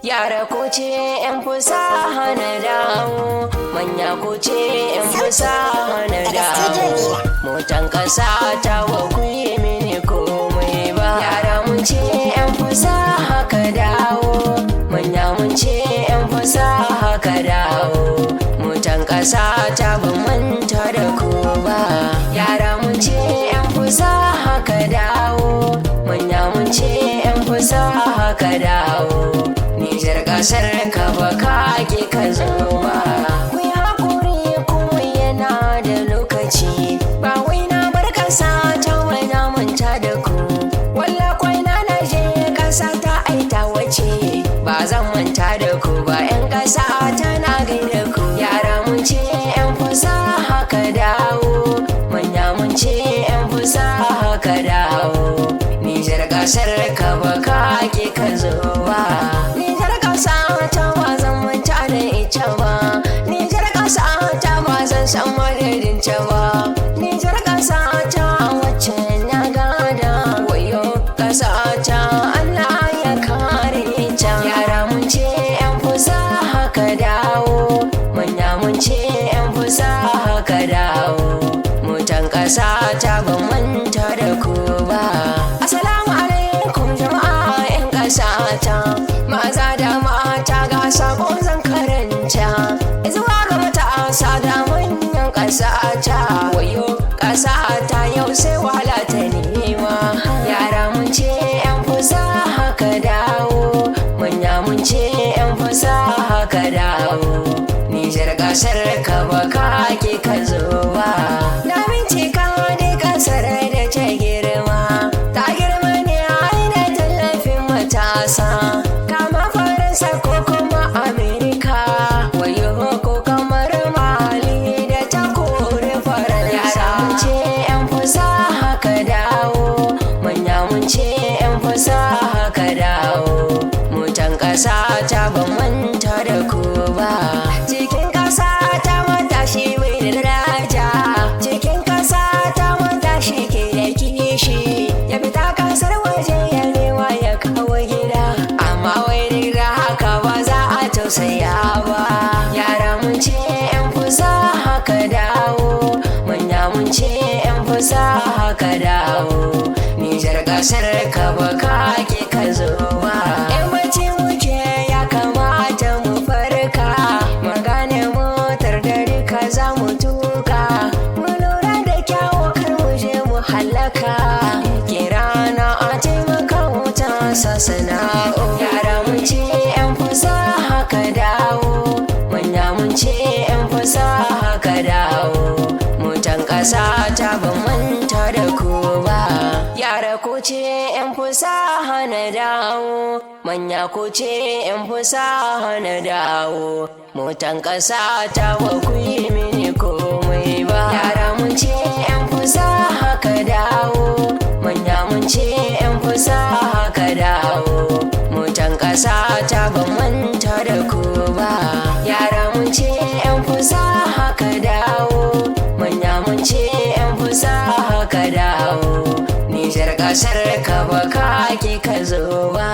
Yara ko ce 'yan fasaha na dawo, manya ko ce 'yan fasaha na dawo. Motan ƙasa ta ba ku yi mini komai ba. Yara mun ce 'yan fasaha ka dawo, manya mun ce 'yan fasaha ka dawo. Motan ƙasa ta ba manta da ku ba. Yara mun ce 'yan fasaha ka dawo, manya mun ce 'yan fasaha ka dawo. Nijar ƙasar ka ba ka ke ka zo ba. Ku yi haƙuri kuma yana da lokaci, ba wai na bar ƙasa ta wai na manta da ku. Walla kwaina na je ƙasa ta aita wace, ba zan manta da ku ba. 'Yan ƙasa tana gaida ku. Yara mun ce 'yan fasaha ka dawo, manya mun ce 'yan fasaha ka dawo. Nijar ƙasar ka ba ka ke ka zo ba. Nijar ƙasa ta ba zan manta da ita ba. Nijar ƙasa ta ba zan san madadin ta ba. Nijar ƙasa ta wacce na gada, wayo ƙasa ta Allah ya kare ta. Yara mun ce 'yan fasaha ka dawo, manya mun ce 'yan fasaha ka dawo. Mutan ƙasa ta ban manta da ku ba. Assalamu alaikum jama'a 'yan ƙasa ta, maza da mata ga sako zan karanta zuwa ga matasa da manyan ƙasa ta. Wayo ƙasa ta yau sai wahala ta nema. Yara mun ce 'yan fasaha ka dawo, manya mun ce 'yan fasaha ka dawo. Nijar ƙasar ka ba ka ke ka zo ba. Na bincika dai ƙasar da ta girma, ta girma ne a tallafin matasa, kama Faransa ko kuma Amerika, wayo ko kamar Mali da ta kore Faransa. Yara mun ce 'yan fasaha ka dawo, manya mun ce 'yan fasaha ka dawo. Mutan ƙasa ta ban manta da ku ba. Cikin ƙasa ta matashi mai da daraja, cikin ƙasa ta matashi ke da kishi, ya fita ƙasar waje ya nema ya kawo gida, amma wai duk da haka ba za a tausaya ba. Yara mun ce 'yan fasaha ka dawo, manya mun ce 'yan fasaha ka dawo. Nijar ƙasar ka ba ka ke ka zo ba. 'Yan bacci muke ya kamata mu farka, mu gane motar da duka za mu tuka, mu lura da kyawu kar mu je mu hallaka. Kira na a taimaka wuta sa sana'o. Yara mun ce 'yan fasaha ka dawo, manya mun ce 'yan fasaha ka dawo. Mutan ƙasa ta ban manta da ku ba. Yara ko ce 'yan fasaha na dawo, manya ko ce 'yan fasaha na dawo. Mutan ƙasa ta ba ku yi mini komai ba. Yara mun ce 'yan fasaha ka dawo, manya mun ce 'yan fasaha ka dawo. Mutan ƙasa ta ban manta da ku ba. Yara mun ce 'yan fasaha ka dawo, manya mun ce 'yan fasaha ka dawo. Nijar ƙasar ka ba ka ke ka zo ba.